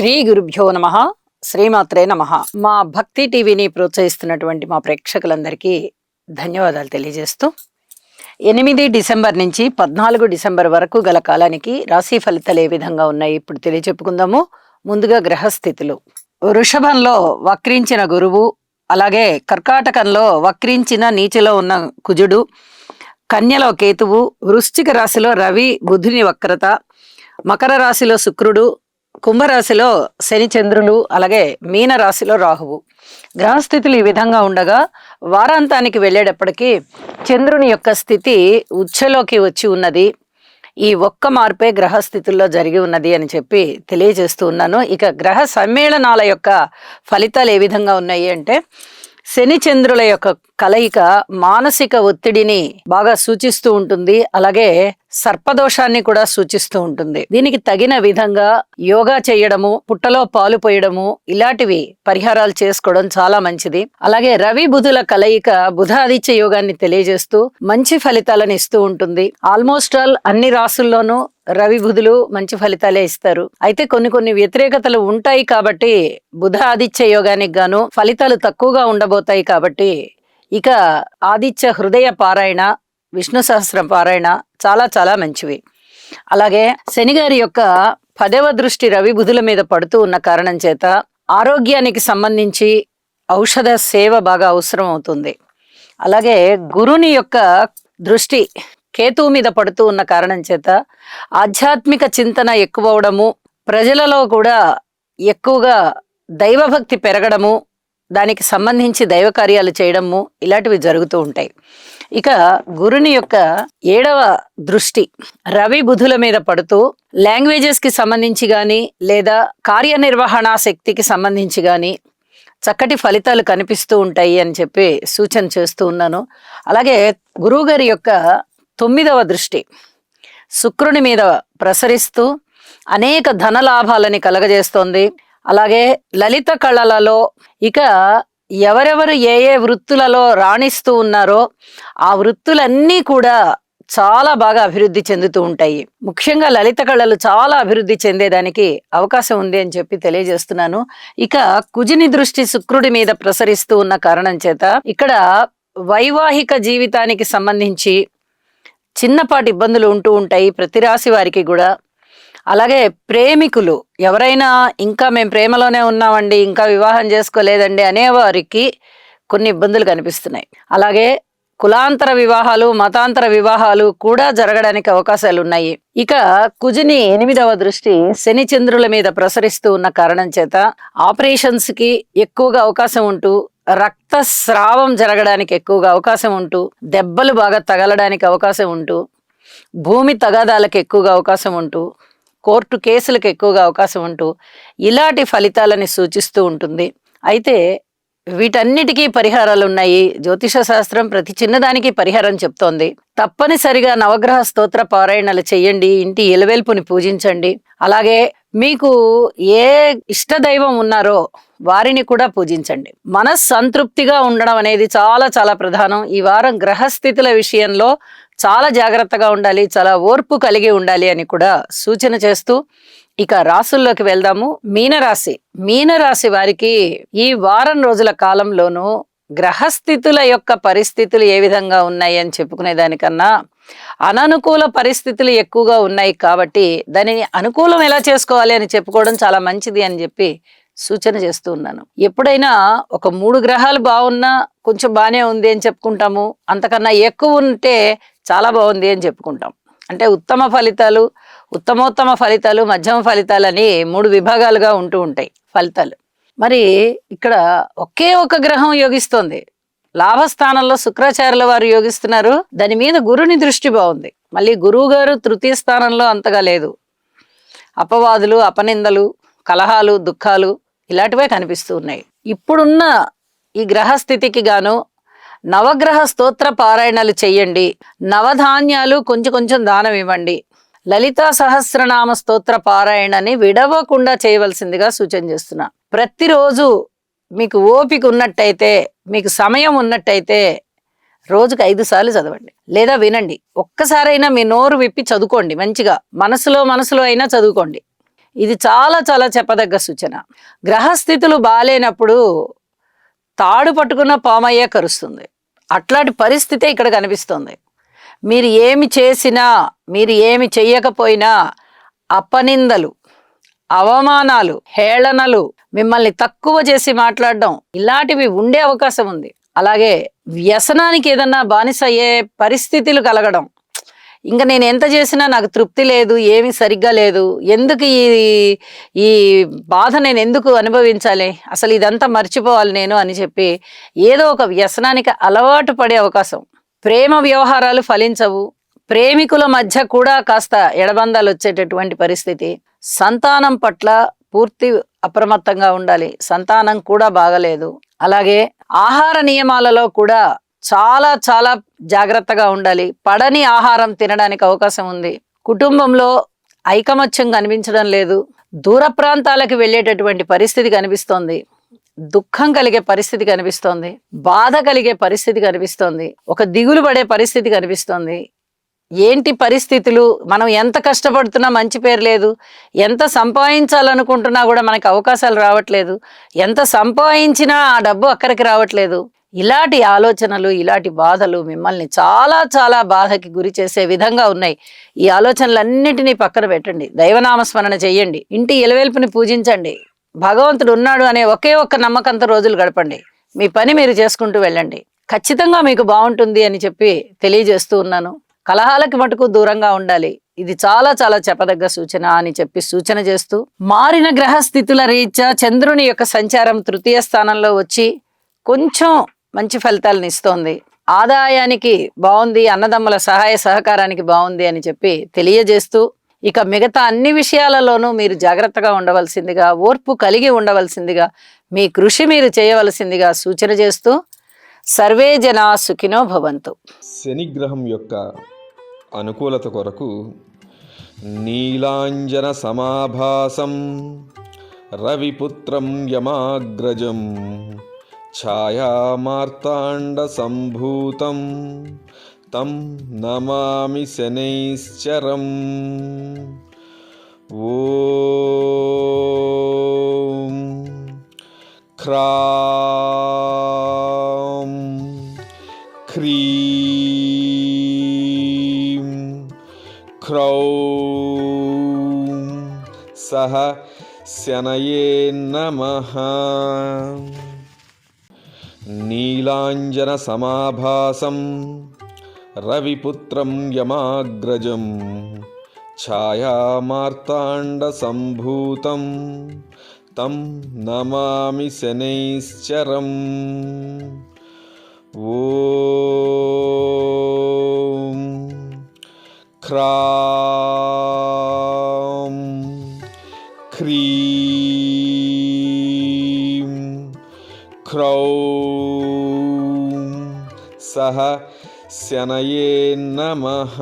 శ్రీ గురుభ్యో నమః. శ్రీమాత్రే నమః. మా భక్తి టీవీని ప్రోత్సహిస్తున్నటువంటి మా ప్రేక్షకులందరికీ ధన్యవాదాలు తెలియజేస్తూ 8 డిసెంబర్ నుంచి 14 డిసెంబర్ వరకు గల కాలానికి రాశి ఫలితాలు ఏ విధంగా ఉన్నాయి ఇప్పుడు తెలియచెప్పుకుందాము. ముందుగా గ్రహస్థితులు. వృషభంలో వక్రించిన గురువు, అలాగే కర్కాటకంలో వక్రించిన నీచలో ఉన్న కుజుడు, కన్యలో కేతువు, వృశ్చిక రాశిలో రవి బుధుని వక్రత, మకర రాశిలో శుక్రుడు, కుంభరాశిలో శని చంద్రులు, అలాగే మీన రాశిలో రాహువు. గ్రహస్థితులు ఈ విధంగా ఉండగా వారాంతానికి వెళ్ళేటప్పటికీ చంద్రుని యొక్క స్థితి ఉచ్ఛలోకి వచ్చి ఉన్నది. ఈ ఒక్క మార్పే గ్రహస్థితుల్లో జరిగి ఉన్నది అని చెప్పి తెలియజేస్తూ ఉన్నాను. ఇక గ్రహ సమ్మేళనాల యొక్క ఫలితాలు ఏ విధంగా ఉన్నాయి అంటే, శని చంద్రుల యొక్క కలయిక మానసిక ఒత్తిడిని బాగా సూచిస్తూ ఉంటుంది, అలాగే సర్పదోషాన్ని కూడా సూచిస్తూ ఉంటుంది. దీనికి తగిన విధంగా యోగా చేయడము, పుట్టలో పాలు పోయడము, ఇలాంటివి పరిహారాలు చేసుకోవడం చాలా మంచిది. అలాగే రవి బుధుల కలయిక బుధాదిత్య యోగాన్ని తెలియజేస్తూ మంచి ఫలితాలను ఇస్తూ ఉంటుంది. ఆల్మోస్ట్ ఆల్ అన్ని రాసుల్లోనూ రవి బుధులు మంచి ఫలితాలే ఇస్తారు. అయితే కొన్ని వ్యతిరేకతలు ఉంటాయి కాబట్టి బుధ ఆదిత్య యోగానికి గాను ఫలితాలు తక్కువగా ఉండబోతాయి. కాబట్టి ఇక ఆదిత్య హృదయ పారాయణ, విష్ణు సహస్రం పారాయణ చాలా చాలా మంచివి. అలాగే శనిగారి యొక్క 10వ దృష్టి రవి బుధుల మీద పడుతూ ఉన్న కారణం చేత ఆరోగ్యానికి సంబంధించి ఔషధ సేవ బాగా అవసరం అవుతుంది. అలాగే గురుని యొక్క దృష్టి కేతువు మీద పడుతూ ఉన్న కారణం చేత ఆధ్యాత్మిక చింతన ఎక్కువ అవడము, ప్రజలలో కూడా ఎక్కువగా దైవభక్తి పెరగడము, దానికి సంబంధించి దైవ కార్యాలు చేయడము, ఇలాంటివి జరుగుతూ ఉంటాయి. ఇక గురుని యొక్క 7వ దృష్టి రవి బుధుల మీద పడుతూ లాంగ్వేజెస్ కి సంబంధించి గాని లేదా కార్యనిర్వహణ శక్తికి సంబంధించి గాని చక్కటి ఫలితాలు కనిపిస్తూ ఉంటాయి అని చెప్పి సూచన చేస్తూ ఉన్నాను. అలాగే గురువు గారి యొక్క 9వ దృష్టి శుక్రుని మీద ప్రసరిస్తూ అనేక ధనలాభాలని కలగజేస్తోంది. అలాగే లలిత కళలలో ఇక ఎవరెవరు ఏ ఏ వృత్తులలో రాణిస్తూ ఉన్నారో ఆ వృత్తులన్నీ కూడా చాలా బాగా అభివృద్ధి చెందుతూ ఉంటాయి. ముఖ్యంగా లలిత కళలు చాలా అభివృద్ధి చెందేదానికి అవకాశం ఉంది అని చెప్పి తెలియజేస్తున్నాను. ఇక కుజుని దృష్టి శుక్రుడి మీద ప్రసరిస్తూ ఉన్న కారణం చేత ఇక్కడ వైవాహిక జీవితానికి సంబంధించి చిన్నపాటి ఇబ్బందులు ఉంటూ ఉంటాయి ప్రతి రాశి వారికి కూడా. అలాగే ప్రేమికులు ఎవరైనా ఇంకా మేము ప్రేమలోనే ఉన్నామండి, ఇంకా వివాహం చేసుకోలేదండి అనేవారికి కొన్ని ఇబ్బందులు కనిపిస్తున్నాయి. అలాగే కులాంతర వివాహాలు, మతాంతర వివాహాలు కూడా జరగడానికి అవకాశాలు ఉన్నాయి. ఇక కుజుని 8వ దృష్టి శని చంద్రుల మీద ప్రసరిస్తూ ఉన్న కారణం చేత ఆపరేషన్స్ కి ఎక్కువగా అవకాశం ఉంటూ, రక్తస్రావం జరగడానికి ఎక్కువగా అవకాశం ఉంటూ, దెబ్బలు బాగా తగలడానికి అవకాశం ఉంటూ, భూమి తగాదాలకు ఎక్కువగా అవకాశం ఉంటూ, కోర్టు కేసులకు ఎక్కువగా అవకాశం ఉంటూ ఇలాంటి ఫలితాలని సూచిస్తూ ఉంటుంది. అయితే వీటన్నిటికీ పరిహారాలు ఉన్నాయి. జ్యోతిష శాస్త్రం ప్రతి చిన్నదానికి పరిహారం చెప్తోంది. తప్పనిసరిగా నవగ్రహ స్తోత్ర పారాయణలు చెయ్యండి, ఇంటి ఎలవేల్పుని పూజించండి. అలాగే మీకు ఏ ఇష్టదైవం ఉన్నారో వారిని కూడా పూజించండి. మనస్సంతృప్తిగా ఉండడం అనేది చాలా చాలా ప్రధానం. ఈ వారం గ్రహస్థితుల విషయంలో చాలా జాగ్రత్తగా ఉండాలి, చాలా ఓర్పు కలిగి ఉండాలి అని కూడా సూచన చేస్తూ ఇక రాసుల్లోకి వెళ్దాము. మీనరాశి వారికి ఈ వారం రోజుల కాలంలోనూ గ్రహస్థితుల యొక్క పరిస్థితులు ఏ విధంగా ఉన్నాయి అని చెప్పుకునే దానికన్నా అననుకూల పరిస్థితులు ఎక్కువగా ఉన్నాయి. కాబట్టి దానిని అనుకూలం ఎలా చేసుకోవాలి అని చెప్పుకోవడం చాలా మంచిది అని చెప్పి సూచన చేస్తూ ఉన్నాను. ఎప్పుడైనా ఒక 3 గ్రహాలు బాగున్నా కొంచెం బాగానే ఉంది అని చెప్పుకుంటాము, అంతకన్నా ఎక్కువ ఉంటే చాలా బాగుంది అని చెప్పుకుంటాం. అంటే ఉత్తమ ఫలితాలు, ఉత్తమోత్తమ ఫలితాలు, మధ్యమ ఫలితాలు అని 3 విభాగాలుగా ఉంటూ ఉంటాయి ఫలితాలు. మరి ఇక్కడ ఒకే ఒక గ్రహం యోగిస్తోంది. లాభస్థానంలో శుక్రాచార్యుల వారు యోగిస్తున్నారు. దాని మీద గురుని దృష్టి బాగుంది. మళ్ళీ గురువు గారు 3య స్థానంలో అంతగా లేదు. అపవాదులు, అపనిందలు, కలహాలు, దుఃఖాలు ఇలాంటివే కనిపిస్తూ ఉన్నాయి. ఇప్పుడున్న ఈ గ్రహస్థితికి గాను నవగ్రహ స్తోత్ర పారాయణలు చెయ్యండి. నవధాన్యాలు కొంచెం దానం ఇవ్వండి. లలితా సహస్రనామ స్తోత్ర పారాయణని విడవకుండా చేయవలసిందిగా సూచన చేస్తున్నా. ప్రతిరోజు మీకు ఓపిక ఉన్నట్టయితే, మీకు సమయం ఉన్నట్టయితే రోజుకు 5 సార్లు చదవండి లేదా వినండి. ఒక్కసారైనా మీ నోరు విప్పి చదువుకోండి. మంచిగా మనసులో అయినా చదువుకోండి. ఇది చాలా చాలా చెప్పదగ్గ సూచన. గ్రహస్థితులు బాలేనప్పుడు తాడు పట్టుకున్న పామయ్యే కరుస్తుంది. అట్లాంటి పరిస్థితే ఇక్కడ కనిపిస్తుంది. మీరు ఏమి చేసినా, మీరు ఏమి చెయ్యకపోయినా అపనిందలు, అవమానాలు, హేళనలు, మిమ్మల్ని తక్కువ చేసి మాట్లాడడం ఇలాంటివి ఉండే అవకాశం ఉంది. అలాగే వ్యసనానికి ఏదన్నా బానిస అయ్యే పరిస్థితులు కలగడం, ఇంకా నేను ఎంత చేసినా నాకు తృప్తి లేదు, ఏమీ సరిగ్గా లేదు, ఎందుకు ఈ బాధ నేను ఎందుకు అనుభవించాలి, అసలు ఇదంతా మర్చిపోవాలి నేను అని చెప్పి ఏదో ఒక వ్యసనానికి అలవాటు పడే అవకాశం. ప్రేమ వ్యవహారాలు ఫలించవు. ప్రేమికుల మధ్య కూడా కాస్త ఎడబందాలు వచ్చేటటువంటి పరిస్థితి. సంతానం పట్ల పూర్తి అప్రమత్తంగా ఉండాలి. సంతానం కూడా బాగలేదు. అలాగే ఆహార నియమాలలో కూడా చాలా చాలా జాగ్రత్తగా ఉండాలి. పడని ఆహారం తినడానికి అవకాశం ఉంది. కుటుంబంలో ఐకమత్యం కనిపించడం లేదు. దూర ప్రాంతాలకు వెళ్ళేటటువంటి పరిస్థితి కనిపిస్తోంది. దుఃఖం కలిగే పరిస్థితి కనిపిస్తోంది. బాధ కలిగే పరిస్థితి కనిపిస్తోంది. ఒక దిగులు పడే పరిస్థితి కనిపిస్తోంది. ఏంటి పరిస్థితులు, మనం ఎంత కష్టపడుతున్నా మంచి పేరు లేదు, ఎంత సంపాదించాలనుకుంటున్నా కూడా మనకి అవకాశాలు రావట్లేదు, ఎంత సంపాదించినా ఆ డబ్బు అక్కడికి రావట్లేదు. ఇలాంటి ఆలోచనలు, ఇలాంటి బాధలు మిమ్మల్ని చాలా చాలా బాధకి గురి చేసే విధంగా ఉన్నాయి. ఈ ఆలోచనలన్నిటినీ పక్కన పెట్టండి. దైవనామస్మరణ చెయ్యండి. ఇంటి ఇలవేల్పుని పూజించండి. భగవంతుడు ఉన్నాడు అనే ఒకే ఒక్క నమ్మకంతో రోజులు గడపండి. మీ పని మీరు చేసుకుంటూ వెళ్ళండి. ఖచ్చితంగా మీకు బాగుంటుంది అని చెప్పి తెలియజేస్తూ ఉన్నాను. కలహాలకి మటుకు దూరంగా ఉండాలి. ఇది చాలా చాలా చెప్పదగ్గ సూచన అని చెప్పి సూచన చేస్తూ, మారిన గ్రహస్థితుల రీత్యా చంద్రుని యొక్క సంచారం తృతీయ స్థానంలో వచ్చి కొంచెం మంచి ఫలితాలను ఇస్తోంది. ఆదాయానికి బాగుంది, అన్నదమ్ముల సహాయ సహకారానికి బాగుంది అని చెప్పి తెలియజేస్తూ, ఇక మిగతా అన్ని విషయాలలోనూ మీరు జాగ్రత్తగా ఉండవలసిందిగా, ఓర్పు కలిగి ఉండవలసిందిగా, మీ కృషి మీరు చేయవలసిందిగా సూచన చేస్తూ, సర్వే జనా సుఖినో భవంతు. శనిగ్రహం యొక్క అనుకూలత కొరకు నీలాంజన సమాభాసం రవిపుత్రం యమాగ్రజం ఛాయామార్తాండ సంభూతం తం నమామి శనైశ్చరం. ఓం క్రాం క్రీం క్రౌం సహ శనయే నమః. నీలాంజన సమాభాసం రవిపుత్రం యమాగ్రజం ఛాయామార్తాండ సంభూతం తం నమామి శనైశ్చరం. ఓం క్రాం క్రీం క్రౌం సహ శనయే నమః.